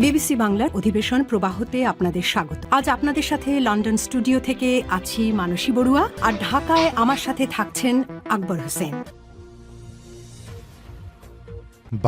BBC বাংলার অধিবেশন প্রবাহতে আপনাদের স্বাগত। আজ আপনাদের সাথে লন্ডন স্টুডিও থেকে আছি মানসী বড়ুয়া, আর ঢাকায় আমার সাথে থাকছেন আকবর হোসেন।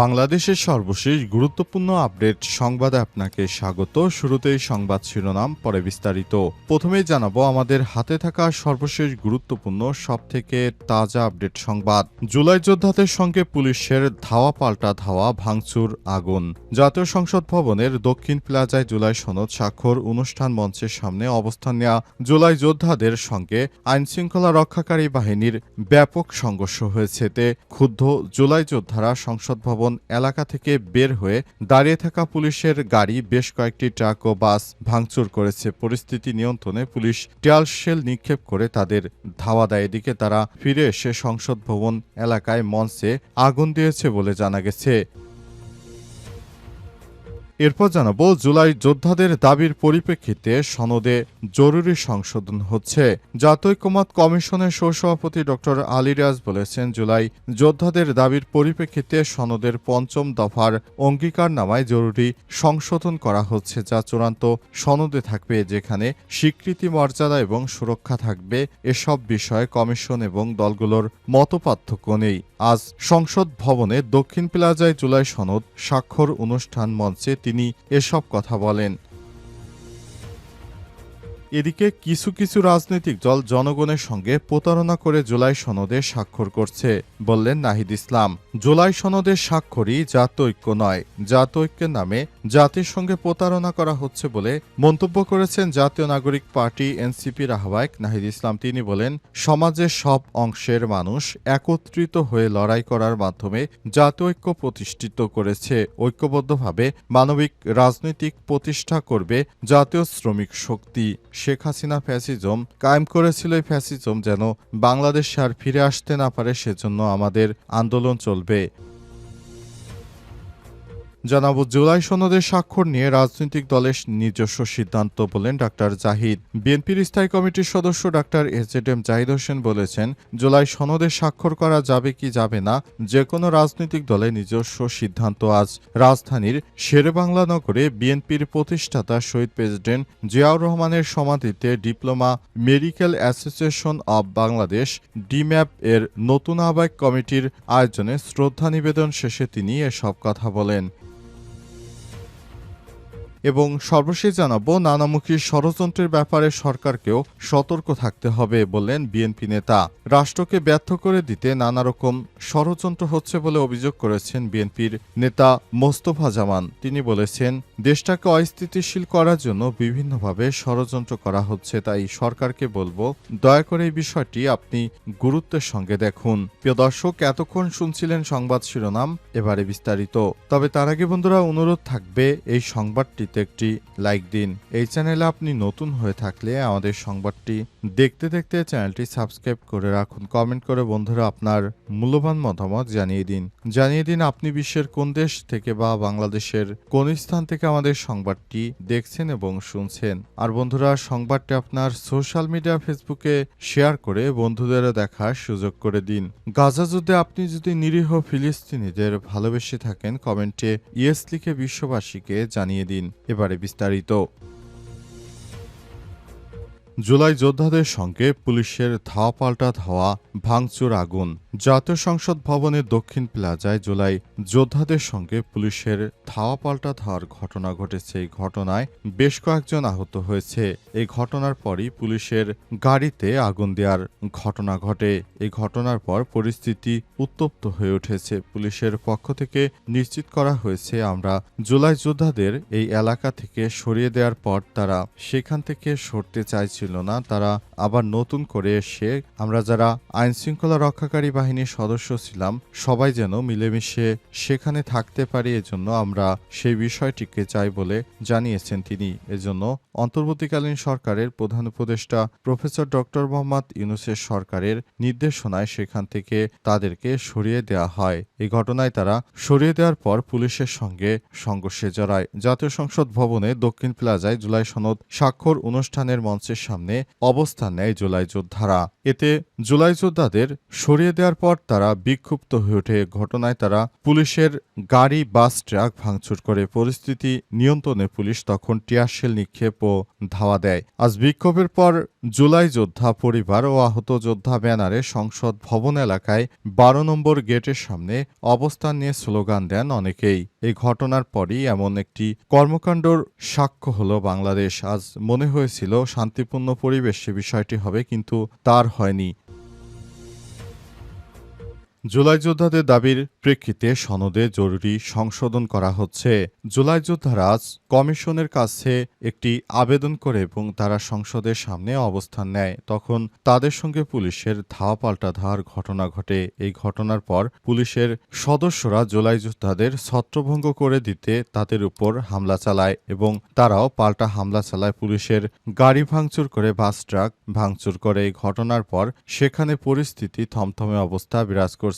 বাংলাদেশের সর্বশেষ গুরুত্বপূর্ণ আপডেট সংবাদে আপনাকে স্বাগত। শুরুতেই সংবাদ শিরোনাম, পরে বিস্তারিত। প্রথমেই জানাবো আমাদের হাতে থাকা সর্বশেষ গুরুত্বপূর্ণ সবথেকে তাজা আপডেট সংবাদ। জুলাই যোদ্ধাদের সঙ্গে পুলিশের ধাওয়া পাল্টা ধাওয়া, ভাঙচুর, আগুন। জাতীয় সংসদ ভবনের দক্ষিণ প্লাজায় জুলাই সনদ স্বাক্ষর অনুষ্ঠান মঞ্চের সামনে অবস্থান নেওয়া জুলাই যোদ্ধাদের সঙ্গে আইনশৃঙ্খলা রক্ষাকারী বাহিনীর ব্যাপক সংঘর্ষ হয়েছে। এতে ক্ষুব্ধ জুলাই যোদ্ধারা সংসদ ভবন এলাকা থেকে বের হয়ে দাঁড়িয়ে থাকা পুলিশের গাড়ি, বেশ কয়েকটি ট্রাক ও বাস ভাঙচুর করেছে। পরিস্থিতি নিয়ন্ত্রণে পুলিশ টিয়ার শেল নিক্ষেপ করে তাদের ধাওয়া দেয়। এদিকে তারা ফিরে এসে সংসদ ভবন এলাকায় মঞ্চে আগুন দিয়েছে বলে জানা গেছে। এরপর জানাবো জুলাই যোদ্ধাদের দাবির পরিপ্রেক্ষিতে সনদে জরুরি সংশোধন হচ্ছে। জাতীয় ঐক্যমত কমিশনের সহসভাপতি ড আলী রিয়াজ বলেছেন, জুলাই যোদ্ধাদের দাবির পরিপ্রেক্ষিতে সনদের ৫ম দফার অঙ্গীকারনামায় জরুরি সংশোধন করা হচ্ছে, যা চূড়ান্ত সনদে থাকবে, যেখানে স্বীকৃতি, মর্যাদা এবং সুরক্ষা থাকবে। এসব বিষয়ে কমিশন এবং দলগুলোর মতপার্থক্য নেই। আজ সংসদ ভবনে দক্ষিণ প্লাজায় জুলাই সনদ স্বাক্ষর অনুষ্ঠান মঞ্চে তিনি এসব কথা বলেন। এদিকে কিছু কিছু রাজনৈতিক দল জনগণের সঙ্গে প্রতারণা করে জুলাই সনদে স্বাক্ষর করছে, বললেন নাহিদ ইসলাম। জুলাই সনদের স্বাক্ষরই জাতীয় ঐক্য নয়, জাতীয় ঐক্যের নামে জাতির সঙ্গে প্রতারণা করা হচ্ছে বলে মন্তব্য করেছেন জাতীয় নাগরিক পার্টি এনসিপির আহ্বায়ক নাহিদ ইসলাম। তিনি বলেন, সমাজের সব অংশের মানুষ একত্রিত হয়ে লড়াই করার মাধ্যমে জাতীয় ঐক্য প্রতিষ্ঠিত করেছে। ঐক্যবদ্ধভাবে মানবিক রাজনৈতিক প্রতিষ্ঠা করবে জাতীয় শ্রমিক শক্তি। শেখ হাসিনা ফ্যাসিজম কায়েম করেছিল, এই ফ্যাসিজম যেন বাংলাদেশে আর ফিরে আসতে না পারে, সেজন্য আমাদের আন্দোলন চলবে। জানাবো জুলাই সনদের স্বাক্ষর নিয়ে রাজনৈতিক দলের নিজস্ব সিদ্ধান্ত, বলেন ডাক্তার জাহিদ। বিএনপির স্থায়ী কমিটির সদস্য ডাক্তার এজেডএম জাহিদ হোসেন বলেছেন, জুলাই সনদে স্বাক্ষর করা যাবে কি যাবে না, যে কোনো রাজনৈতিক দলের নিজস্ব সিদ্ধান্ত। আজ রাজধানীর শেরেবাংলা নগরে বিএনপির প্রতিষ্ঠাতা শহীদ প্রেসিডেন্ট জিয়াউর রহমানের সমাধিতে diploma medical association of Bangladesh ডিম্যাপ এর নতুন আহ্বায়ক কমিটির আয়োজনে শ্রদ্ধা নিবেদন শেষে তিনি এসব কথা বলেন। এবং সর্বশেষ জানাবো নানামুখী ষড়যন্ত্রের ব্যাপারে সরকারকেও সতর্ক থাকতে হবে, বললেন বিএনপি নেতা। রাষ্ট্রকে ব্যর্থ করে দিতে নানা রকম ষড়যন্ত্র হচ্ছে বলে অভিযোগ করেছেন বিএনপির নেতা মোস্তফা জামান। তিনি বলেছেন, দেশটাকে অস্থিতিশীল করার জন্য বিভিন্নভাবে ষড়যন্ত্র করা হচ্ছে, তাই সরকারকে বলবো, দয়া করে এই বিষয়টি আপনি গুরুত্বের সঙ্গে দেখুন। প্রিয় দর্শক, এতক্ষণ শুনছিলেন সংবাদ শিরোনাম, এবারে বিস্তারিত। তবে তার আগে বন্ধুরা অনুরোধ থাকবে, এই সংবাদটি একটি লাইক দিন। এই চ্যানেলে আপনি নতুন হয়ে থাকলে আমাদের সংবাদটি দেখতে দেখতে চ্যানেলটি সাবস্ক্রাইব করে রাখুন। কমেন্ট করে বন্ধুরা আপনার মূল্যবান মতামত জানিয়ে দিন আপনি বিশ্বের কোন দেশ থেকে বা বাংলাদেশের কোন স্থান থেকে আমাদের সংবাদটি দেখছেন এবং শুনছেন। আর বন্ধুরা, সংবাদটি আপনার সোশ্যাল মিডিয়া ফেসবুকে শেয়ার করে বন্ধুদেরও দেখার সুযোগ করে দিন। গাজা যুদ্ধে আপনি যদি নিরীহ ফিলিস্তিনিদের ভালোবেসে থাকেন, কমেন্টে ইয়েস লিখে বিশ্ববাসীকে জানিয়ে দিন। এবারে বিস্তারিত। জুলাই যোদ্ধাদের সঙ্গে পুলিশের ধাওয়া পাল্টা ধাওয়া, ভাঙচুর, আগুন। জাতীয় সংসদ ভবনের দক্ষিণ প্লাজায় জুলাই যোদ্ধাদের সঙ্গে পুলিশের ধাওয়া পাল্টা ধাওয়ার ঘটনা ঘটেছে। এই ঘটনায় বেশ কয়েকজন আহত হয়েছে। এই ঘটনার পরই পুলিশের গাড়িতে আগুন দেওয়ার ঘটনা ঘটে। এই ঘটনার পর পরিস্থিতি উত্তপ্ত হয়ে উঠেছে। পুলিশের পক্ষ থেকে নিশ্চিত করা হয়েছে, আমরা জুলাই যোদ্ধাদের এই এলাকা থেকে সরিয়ে দেওয়ার পর তারা সেখান থেকে সরতে চাইছিল না। তারা আবার নতুন করে এসে আমরা যারা আইনশৃঙ্খলা রক্ষাকারী বাহিনীর সদস্য ছিলাম সবাই যেন মিলেমিশে সেখানে থাকতে পারি, এজন্য আমরা সেই বিষয়টিকে চাই বলে জানিয়েছেন তিনি। এজন্য অন্তর্বর্তীকালীন সরকারের প্রধান উপদেষ্টা প্রফেসর ডক্টর মোহাম্মদ ইউনূসের সরকারের নির্দেশনায় সেখান থেকে তাদেরকে সরিয়ে দেওয়া হয়। এই ঘটনায় তারা সরিয়ে দেওয়ার পর পুলিশের সঙ্গে সংঘর্ষে জড়ায়। জাতীয় সংসদ ভবনে দক্ষিণ প্লাজায় জুলাই সনদ স্বাক্ষর অনুষ্ঠানের মঞ্চের সামনে অবস্থান নেয় জুলাই যোদ্ধারা। এতে জুলাই যোদ্ধাদের সরিয়ে দেওয়ার দেওয়ার পর তারা বিক্ষুব্ধ হয়ে ওঠে। ঘটনায় তারা পুলিশের গাড়ি, বাস, ট্রাক ভাঙচুর করে। পরিস্থিতি নিয়ন্ত্রণে পুলিশ তখন টিয়ারশেল নিক্ষেপ ও ধাওয়া দেয়। আজ বিক্ষোভের পর জুলাই যোদ্ধা পরিবার ও আহত যোদ্ধা ব্যানারে সংসদ ভবন এলাকায় 12 নম্বর গেটের সামনে অবস্থান নিয়ে স্লোগান দেন অনেকেই। এই ঘটনার পরই এমন একটি কর্মকাণ্ডর সাক্ষ্য হলো বাংলাদেশ। আজ মনে হয়েছিল শান্তিপূর্ণ পরিবেশে বিষয়টি হবে, কিন্তু তার হয়নি। জুলাই যোদ্ধাদের দাবির প্রেক্ষিতে সনদে জরুরি সংশোধন করা হচ্ছে। জুলাই যোদ্ধারা আজ কমিশনের কাছে একটি আবেদন করে এবং তারা সংসদের সামনে অবস্থান নেয়। তখন তাদের সঙ্গে পুলিশের ধাওয়া পাল্টা ধাওয়ার ঘটনা ঘটে। এই ঘটনার পর পুলিশের সদস্যরা জুলাই যোদ্ধাদের ছত্রভঙ্গ করে দিতে তাদের উপর হামলা চালায় এবং তারাও পাল্টা হামলা চালায়। পুলিশের গাড়ি ভাঙচুর করে, বাস, ট্রাক ভাঙচুর করে। এই ঘটনার পর সেখানে পরিস্থিতি থমথমে অবস্থা বিরাজ করছে।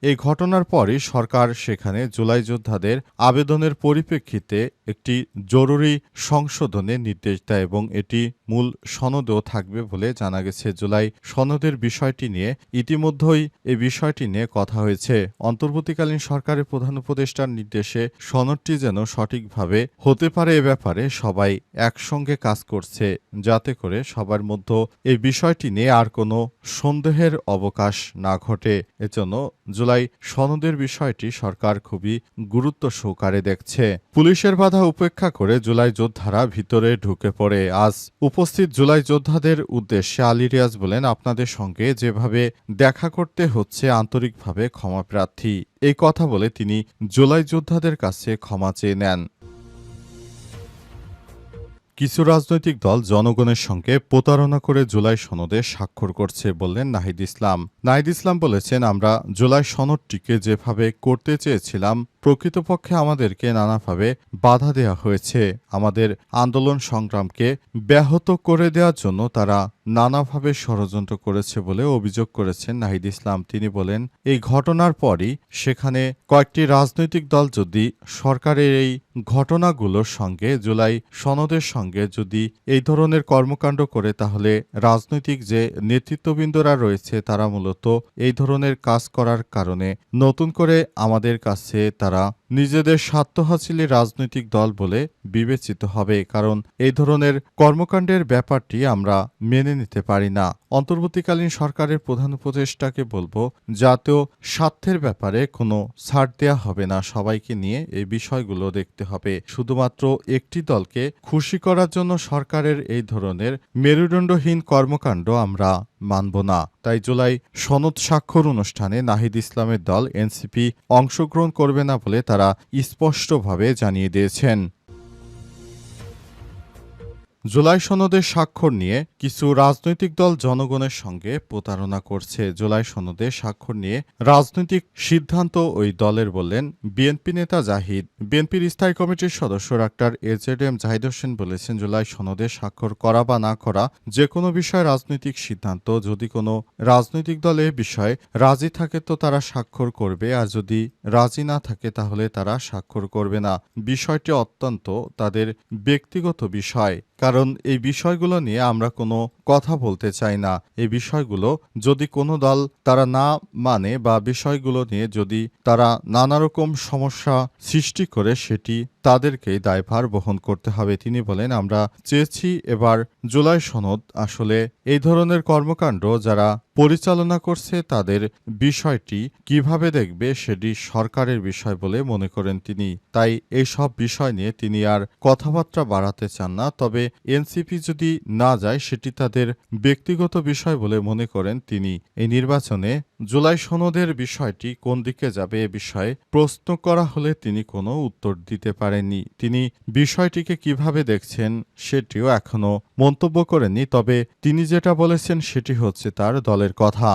এই ঘটনার পরই সরকার সেখানে জুলাই যোদ্ধাদের আবেদনের পরিপ্রেক্ষিতে একটি জরুরি সংশোধনের নির্দেশ দেয় এবং এটি মূল সনদেও থাকবে বলে জানা গেছে। জুলাই সনদের বিষয়টি নিয়ে ইতিমধ্যেই এই বিষয়টি নিয়ে কথা হয়েছে। অন্তর্বর্তীকালীন সরকারের প্রধান উপদেষ্টার নির্দেশে সনদটি যেন সঠিকভাবে হতে পারে এ ব্যাপারে সবাই একসঙ্গে কাজ করছে, যাতে করে সবার মধ্যে এই বিষয়টি নিয়ে আর কোনো সন্দেহের অবকাশ না ঘটে। এজন্য জুলাই সনদের বিষয়টি সরকার খুবই গুরুত্ব সহকারে দেখছে। পুলিশের বাধা উপেক্ষা করে জুলাই যোদ্ধারা ভিতরে ঢুকে পড়ে। আজ উপস্থিত জুলাই যোদ্ধাদের উদ্দেশ্যে আলী রিয়াজ বলেন, আপনাদের সঙ্গে যেভাবে দেখা করতে হচ্ছে আন্তরিকভাবে ক্ষমাপ্রার্থী। এই কথা বলে তিনি জুলাই যোদ্ধাদের কাছে ক্ষমা চেয়ে নেন। কিছু রাজনৈতিক দল জনগণের সঙ্গে প্রতারণা করে জুলাই সনদে স্বাক্ষর করছে বললেন নাহিদ ইসলাম। নাহিদ ইসলাম বলেছেন, আমরা জুলাই সনদটিকে যেভাবে করতে চেয়েছিলাম প্রকৃতপক্ষে আমাদেরকে নানাভাবে বাধা দেওয়া হয়েছে। আমাদের আন্দোলন সংগ্রামকে ব্যাহত করে দেওয়ার জন্য তারা নানাভাবে ষড়যন্ত্র করেছে বলে অভিযোগ করেছেন নাহিদ ইসলাম। তিনি বলেন, এই ঘটনার পরই সেখানে কয়েকটি রাজনৈতিক দল যদি সরকারের এই ঘটনাগুলোর সঙ্গে, জুলাই সনদের সঙ্গে যদি এই ধরনের কর্মকাণ্ড করে, তাহলে রাজনৈতিক যে নেতৃত্ববৃন্দরা রয়েছে তারা মূলত এই ধরনের কাজ করার কারণে নতুন করে আমাদের কাছে তারা নিজেদের স্বার্থ হাসিলে রাজনৈতিক দল বলে বিবেচিত হবে। কারণ এই ধরনের কর্মকাণ্ডের ব্যাপারটি আমরা মেনে নিতে পারি না। অন্তর্বর্তীকালীন সরকারের প্রধান উপদেষ্টাকে বলবো, জাতীয় স্বার্থের ব্যাপারে কোনো ছাড় দেওয়া হবে না। সবাইকে নিয়ে এই বিষয়গুলো দেখতে হবে। শুধুমাত্র একটি দলকে খুশি করার জন্য সরকারের এই ধরনের মেরুদণ্ডহীন কর্মকাণ্ড আমরা মানব না। তাই জুলাই সনদ স্বাক্ষর অনুষ্ঠানে নাহিদ ইসলামের দল এনসিপি অংশগ্রহণ করবে না বলে তারা স্পষ্টভাবে জানিয়ে দিয়েছেন। জুলাই সনদের স্বাক্ষর নিয়ে কিছু রাজনৈতিক দল জনগণের সঙ্গে প্রতারণা করছে। জুলাই সনদে স্বাক্ষর নিয়ে রাজনৈতিক সিদ্ধান্ত ওই দলের বললেন বিএনপি নেতা জাহিদ। বিএনপির স্থায়ী কমিটির সদস্য ডাক্তার এজেডএম জাহিদ হোসেন বলেছেন, জুলাই সনদে স্বাক্ষর করা বা না করা যে কোনো বিষয়ে রাজনৈতিক সিদ্ধান্ত। যদি কোনো রাজনৈতিক দল এ বিষয়ে রাজি থাকে তো তারা স্বাক্ষর করবে, আর যদি রাজি না থাকে তাহলে তারা স্বাক্ষর করবে না। বিষয়টি অত্যন্ত তাদের ব্যক্তিগত বিষয়। কারণ এই বিষয়গুলো নিয়ে আমরা কোনো কথা বলতে চাই না। এই বিষয়গুলো যদি কোনো দল তারা না মানে বা বিষয়গুলো নিয়ে যদি তারা নানা রকম সমস্যা সৃষ্টি করে, সেটি তাদেরকেই দায়ভার বহন করতে হবে। তিনি বলেন, আমরা চেয়েছি এবার জুলাই সনদ আসলে এই ধরনের কর্মকাণ্ড যারা পরিচালনা করছে তাদের বিষয়টি কিভাবে দেখবে সেটি সরকারের বিষয় বলে মনে করেন তিনি। তাই এই সব বিষয় নিয়ে তিনি আর কথাবার্তা বাড়াতে চান না। তবে এনসিপি যদি না যায় সেটি তাদের ব্যক্তিগত বিষয় বলে মনে করেন তিনি। এই নির্বাচনে জুলাই সনদের বিষয়টি কোন দিকে যাবে এ বিষয়ে প্রশ্ন করা হলে তিনি কোনো উত্তর দিতে পারেননি। তিনি বিষয়টিকে কিভাবে দেখছেন সেটিও এখনো মন্তব্য করেননি। তবে তিনি যেটা বলেছেন সেটি হচ্ছে তার দলের কথা।